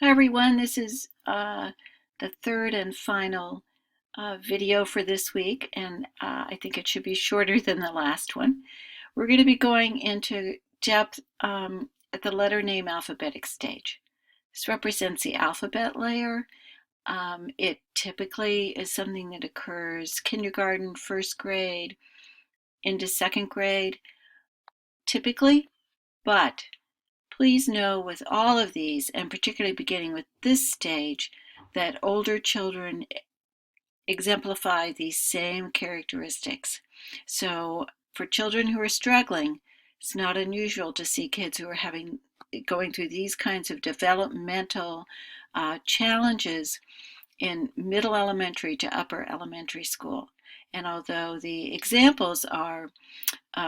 Hi everyone, this is the third and final video for this week, and I think it should be shorter than the last one. We're going to be going into depth at the letter name alphabetic stage. This represents the alphabet layer. It typically is something that occurs kindergarten, first grade, into second grade, typically, but please know with all of these, and particularly beginning with this stage, that older children exemplify these same characteristics. So for children who are struggling, it's not unusual to see kids who are going through these kinds of developmental challenges in middle elementary to upper elementary school. And although the examples are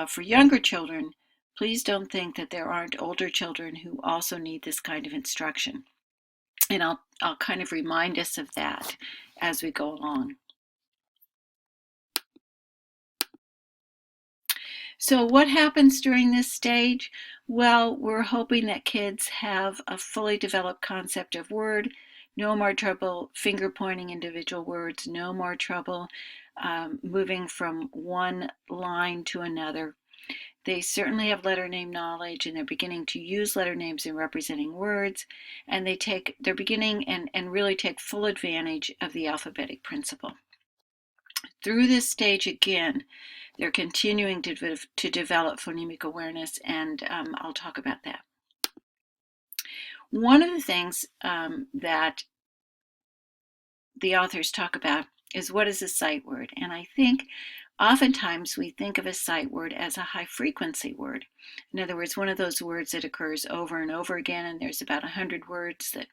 for younger children, please don't think that there aren't older children who also need this kind of instruction. And I'll kind of remind us of that as we go along. So what happens during this stage? Well, we're hoping that kids have a fully developed concept of word, no more trouble finger pointing individual words, no more trouble moving from one line to another. They certainly have letter name knowledge, and they're beginning to use letter names in representing words, and they're beginning and really take full advantage of the alphabetic principle. Through this stage again, they're continuing to develop phonemic awareness, and I'll talk about that. One of the things that the authors talk about is what is a sight word, and I think oftentimes we think of a sight word as a high frequency word. In other words, one of those words that occurs over and over again, and there's about 100 words that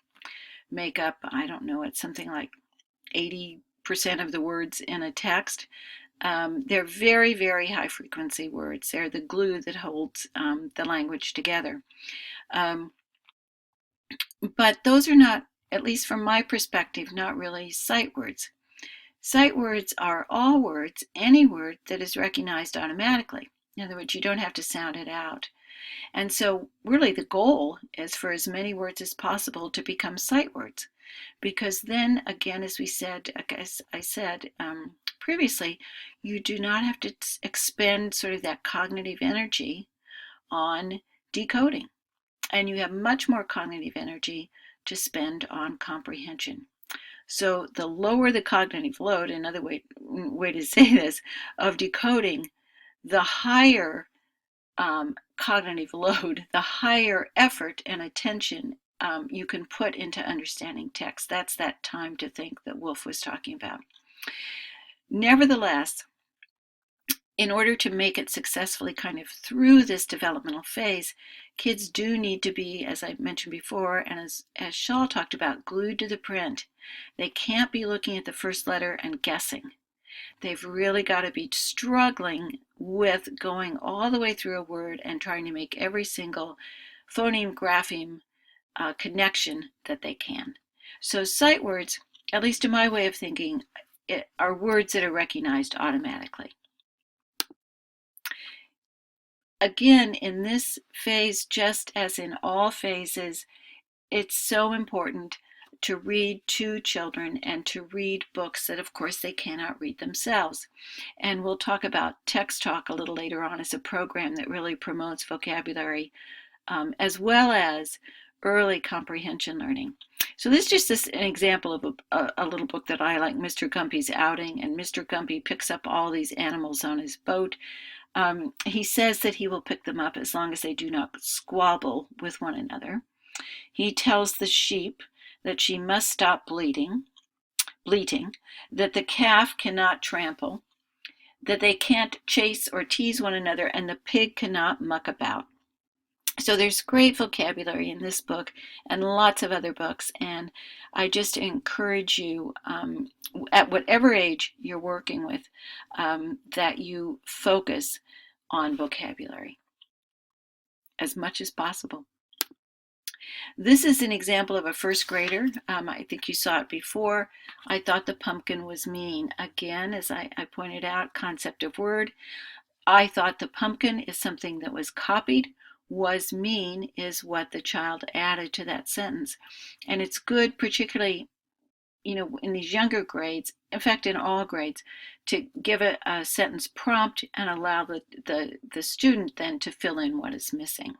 make up, I don't know, it's something like 80% of the words in a text. They're very, very high frequency words. They're the glue that holds the language together. But those are not, at least from my perspective, not really sight words. Sight words are all words, any word that is recognized automatically. In other words, you don't have to sound it out. And so really the goal is for as many words as possible to become sight words. Because then again, as I said previously, you do not have to expend sort of that cognitive energy on decoding. And you have much more cognitive energy to spend on comprehension. So the lower the cognitive load, another way to say this, of decoding, the higher cognitive load, the higher effort and attention you can put into understanding text. That's that time to think that Wolf was talking about. Nevertheless, in order to make it successfully kind of through this developmental phase, kids do need to be, as I mentioned before, and as Shaw talked about, glued to the print. They can't be looking at the first letter and guessing. They've really got to be struggling with going all the way through a word and trying to make every single phoneme, grapheme connection that they can. So sight words, at least in my way of thinking, are words that are recognized automatically. Again, in this phase, just as in all phases, it's so important to read to children and to read books that, of course, they cannot read themselves. And we'll talk about Text Talk a little later on as a program that really promotes vocabulary as well as early comprehension learning. So this is just an example of a little book that I like, Mr. Gumpy's Outing, and Mr. Gumpy picks up all these animals on his boat. He says that he will pick them up as long as they do not squabble with one another. He tells the sheep that she must stop bleating, that the calf cannot trample, that they can't chase or tease one another, and the pig cannot muck about. So there's great vocabulary in this book and lots of other books, and I just encourage you, at whatever age you're working with, that you focus on vocabulary as much as possible. This is an example of a first grader. I think you saw it before. I thought the pumpkin was mean. Again, as I pointed out, concept of word. I thought the pumpkin is something that was copied was mean is what the child added to that sentence. And it's good, particularly, in these younger grades, in fact, in all grades, to give a sentence prompt and allow the student then to fill in what is missing.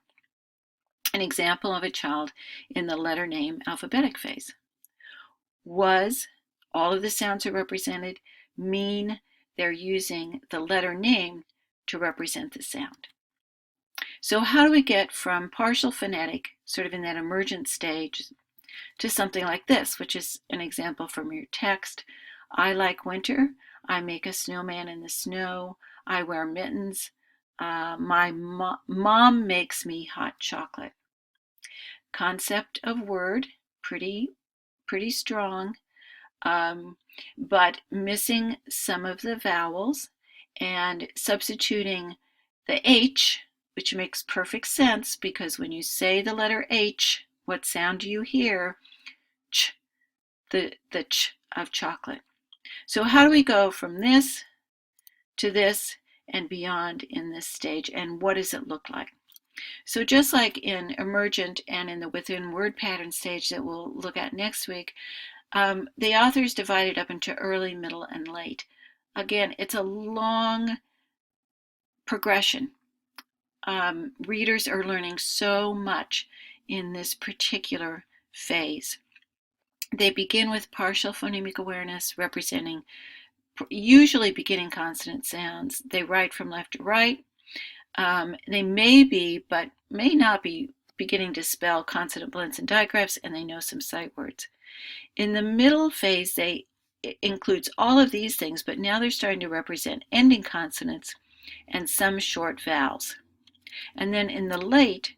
An example of a child in the letter name alphabetic phase. Was, all of the sounds are represented. Mean, they're using the letter name to represent the sound. So how do we get from partial phonetic, sort of in that emergent stage, to something like this, which is an example from your text? I like winter. I make a snowman in the snow. I wear mittens. My mom makes me hot chocolate. Concept of word, pretty strong, but missing some of the vowels and substituting the H, which makes perfect sense because when you say the letter H, what sound do you hear? Ch, the ch of chocolate. So how do we go from this to this and beyond in this stage, and what does it look like? So just like in emergent and in the within word pattern stage that we'll look at next week, the authors divided up into early, middle, and late. Again, it's a long progression. Readers are learning so much in this particular phase. They begin with partial phonemic awareness, representing usually beginning consonant sounds. They write from left to right. They may be, but may not be, beginning to spell consonant blends and digraphs, and they know some sight words. In the middle phase, it includes all of these things, but now they're starting to represent ending consonants and some short vowels. And then in the late,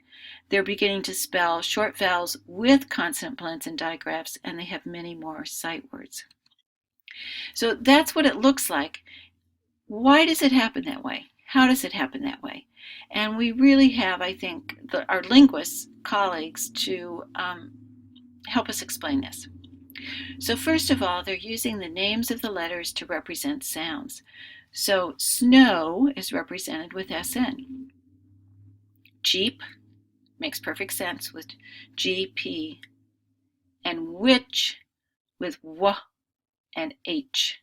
they're beginning to spell short vowels with consonant blends and digraphs, and they have many more sight words. So that's what it looks like. Why does it happen that way? How does it happen that way? And we really have, I think, our linguist colleagues to help us explain this. So first of all, they're using the names of the letters to represent sounds. So snow is represented with SN. Jeep makes perfect sense with GP. And witch with W and H.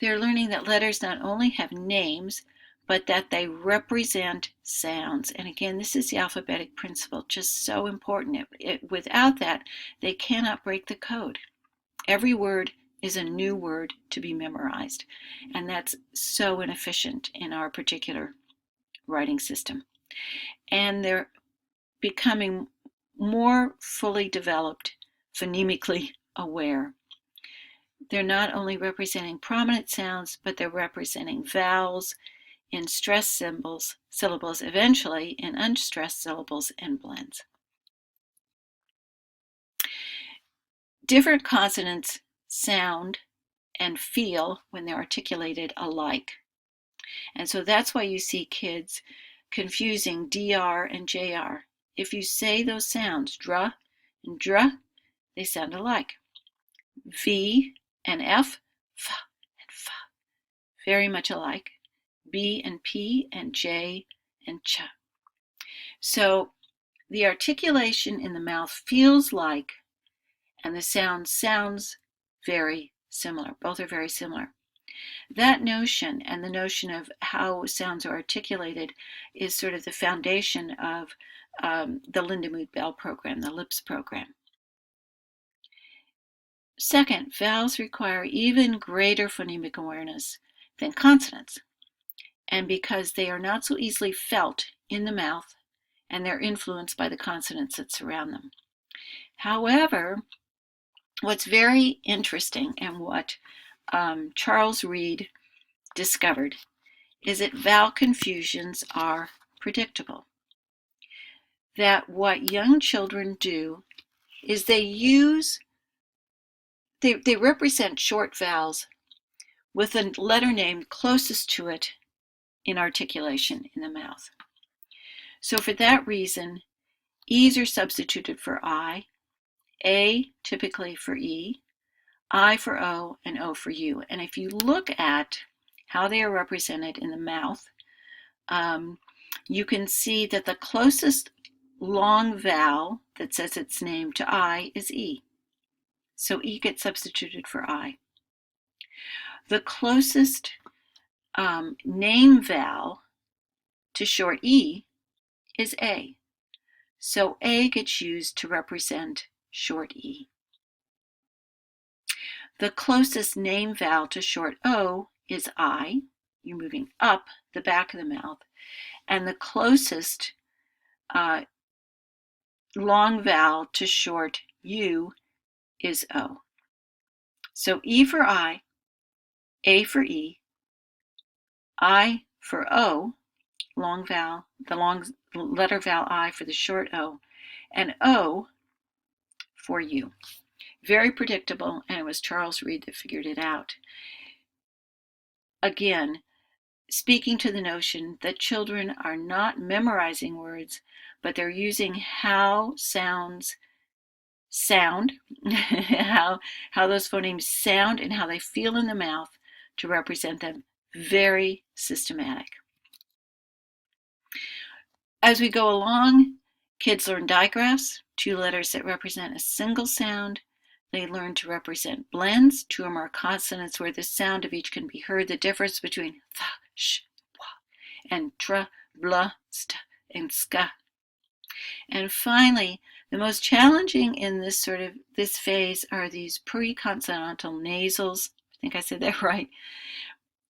They're learning that letters not only have names, but that they represent sounds. And again, this is the alphabetic principle, just so important. Without that, they cannot break the code. Every word is a new word to be memorized, and that's so inefficient in our particular writing system. And they're becoming more fully developed, phonemically aware. They're not only representing prominent sounds, but they're representing vowels in stressed syllables, eventually in unstressed syllables and blends. Different consonants sound and feel when they're articulated alike. And so that's why you see kids confusing DR and JR. If you say those sounds, dra and dra, they sound alike. V and F, f and f, very much alike. B and P and J and ch. So the articulation in the mouth feels like, and the sound sounds very similar. Both are very similar. That notion and the notion of how sounds are articulated is sort of the foundation of the Lindemuth Bell program, the LIPS program. Second, vowels require even greater phonemic awareness than consonants. And because they are not so easily felt in the mouth, and they're influenced by the consonants that surround them. However, what's very interesting and what Charles Reid discovered is that vowel confusions are predictable. That what young children do is they represent short vowels with a letter name closest to it in articulation in the mouth. So for that reason, E's are substituted for I, A typically for E, I for O, and O for U. And if you look at how they are represented in the mouth, you can see that the closest long vowel that says its name to I is E. So E gets substituted for I. The closest name vowel to short E is A. So A gets used to represent short E. The closest name vowel to short O is I. You're moving up the back of the mouth. And the closest long vowel to short U is O. So E for I, A for E, I for O, long vowel, the long letter vowel I for the short O, and O for U. Very predictable, and it was Charles Reed that figured it out. Again, speaking to the notion that children are not memorizing words, but they're using how sounds sound, how those phonemes sound and how they feel in the mouth to represent them. Very systematic. As we go along, kids learn digraphs, 2 letters that represent a single sound. They learn to represent blends, 2 or more consonants where the sound of each can be heard, the difference between th, sh, wa, and tr, blah, st, and ska. And finally, the most challenging in this phase are these pre-consonantal nasals. I think I said that right.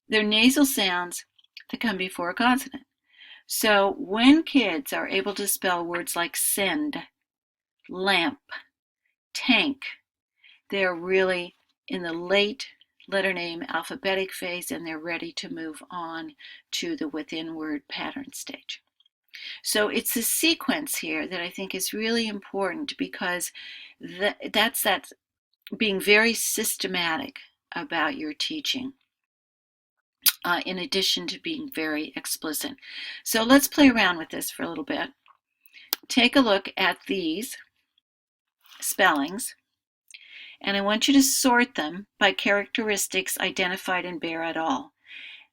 They're nasal sounds that come before a consonant. So when kids are able to spell words like send, lamp, tank, they're really in the late letter name alphabetic phase, and they're ready to move on to the within word pattern stage. So it's the sequence here that I think is really important, because that's being very systematic about your teaching, in addition to being very explicit. So let's play around with this for a little bit. Take a look at these spellings, and I want you to sort them by characteristics identified in Baer et al.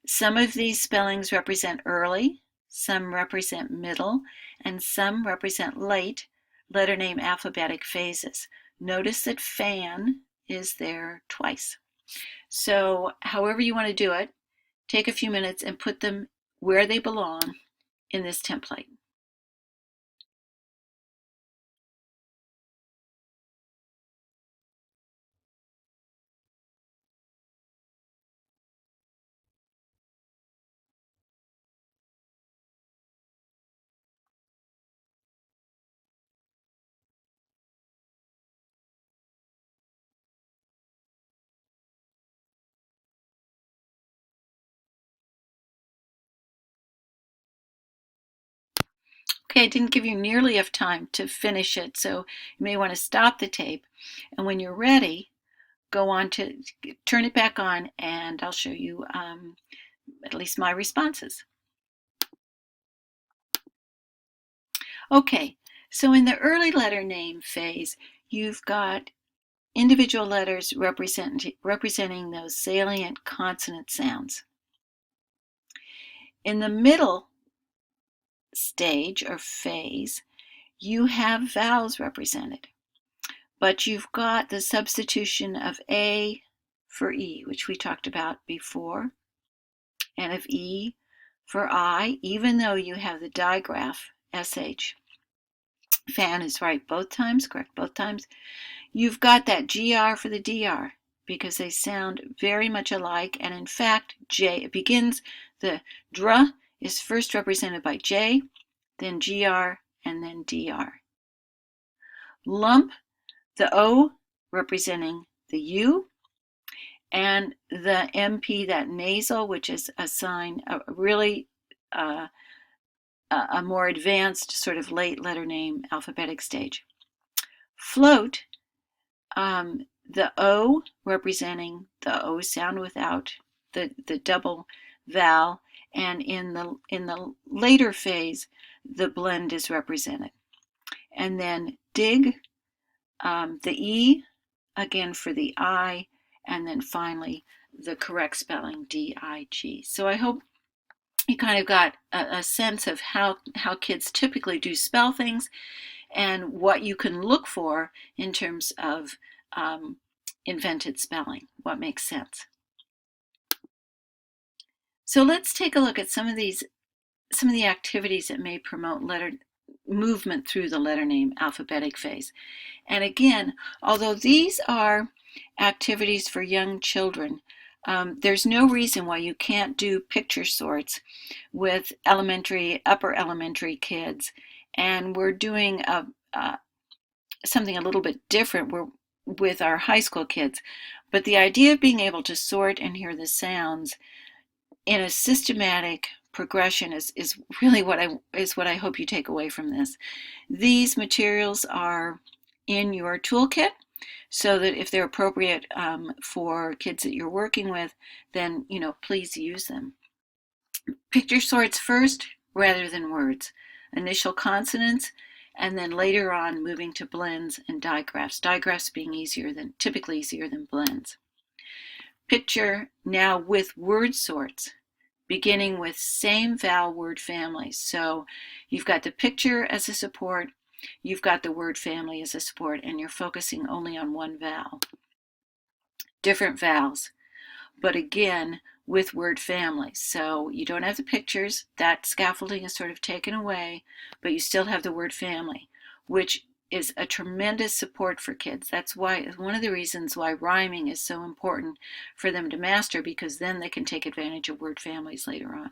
Some of these spellings represent early, some represent middle, and some represent late letter name alphabetic phases. Notice that fan is there twice. So however you want to do it, take a few minutes and put them where they belong in this template. Okay, I didn't give you nearly enough time to finish it, so you may want to stop the tape. And when you're ready, go on to turn it back on, and I'll show you at least my responses. Okay, so in the early letter name phase, you've got individual letters representing those salient consonant sounds. In the middle stage or phase, you have vowels represented, but you've got the substitution of A for E, which we talked about before, and of E for I, even though you have the digraph SH. Fan is right both times, correct both times. You've got that GR for the DR, because they sound very much alike, and in fact, J begins, the dr is first represented by J, then GR, and then DR. Lump, the O representing the U, and the MP, that nasal, which is a sign, really a more advanced sort of late letter name alphabetic stage. Float, the O representing the O sound without the double vowel, and in the later phase, the blend is represented. And then dig, the E again for the I, and then finally the correct spelling, D-I-G. So I hope you kind of got a sense of how kids typically do spell things and what you can look for in terms of invented spelling, what makes sense. So let's take a look at some of the activities that may promote movement through the letter name alphabetic phase. And again, although these are activities for young children, there's no reason why you can't do picture sorts with upper elementary kids. And we're doing something a little bit different with our high school kids. But the idea of being able to sort and hear the sounds in a systematic progression is really what I hope you take away from this. These materials are in your toolkit, so that if they're appropriate for kids that you're working with, then please use them. Picture sorts first rather than words. Initial consonants, and then later on moving to blends and digraphs. Digraphs being typically easier than blends. Picture now with word sorts, beginning with same vowel word families. So you've got the picture as a support, you've got the word family as a support, and you're focusing only on one vowel. Different vowels, but again with word families. So you don't have the pictures, that scaffolding is sort of taken away, but you still have the word family, which is a tremendous support for kids. That's one of the reasons why rhyming is so important for them to master, because then they can take advantage of word families later on.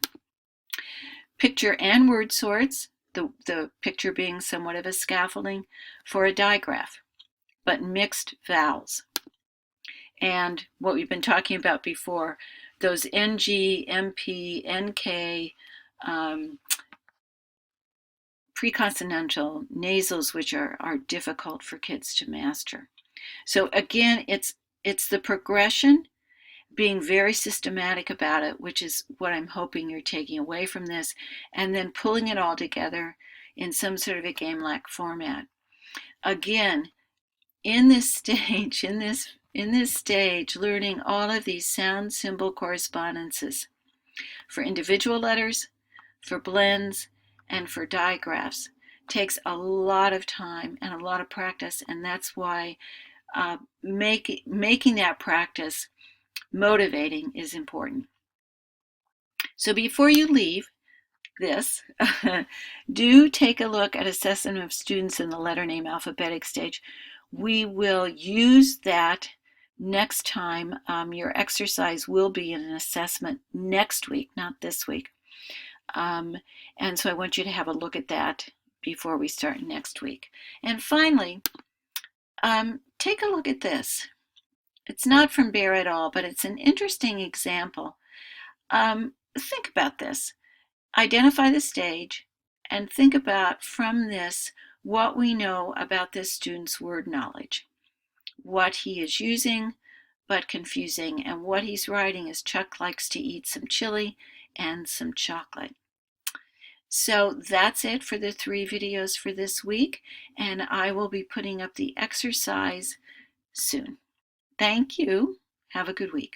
Picture and word sorts, the picture being somewhat of a scaffolding for a digraph, but mixed vowels. And what we've been talking about before, those NG, MP, NK, preconsonantal nasals, which are difficult for kids to master. So again, it's the progression, being very systematic about it, which is what I'm hoping you're taking away from this, and then pulling it all together in some sort of a game-like format. Again, in this stage, learning all of these sound symbol correspondences for individual letters, for blends, and for digraphs takes a lot of time and a lot of practice, and that's why making that practice motivating is important. So before you leave this, do take a look at assessment of students in the letter name alphabetic stage. We will use that next time. Your exercise will be in an assessment next week, not this week. And so I want you to have a look at that before we start next week. And finally, take a look at this. It's not from Bear at all, but it's an interesting example. Think about this. Identify the stage and think about from this what we know about this student's word knowledge. What he is using but confusing, and what he's writing is Chuck likes to eat some chili and some chocolate. So that's it for the 3 videos for this week, and I will be putting up the exercise soon. Thank you. Have a good week.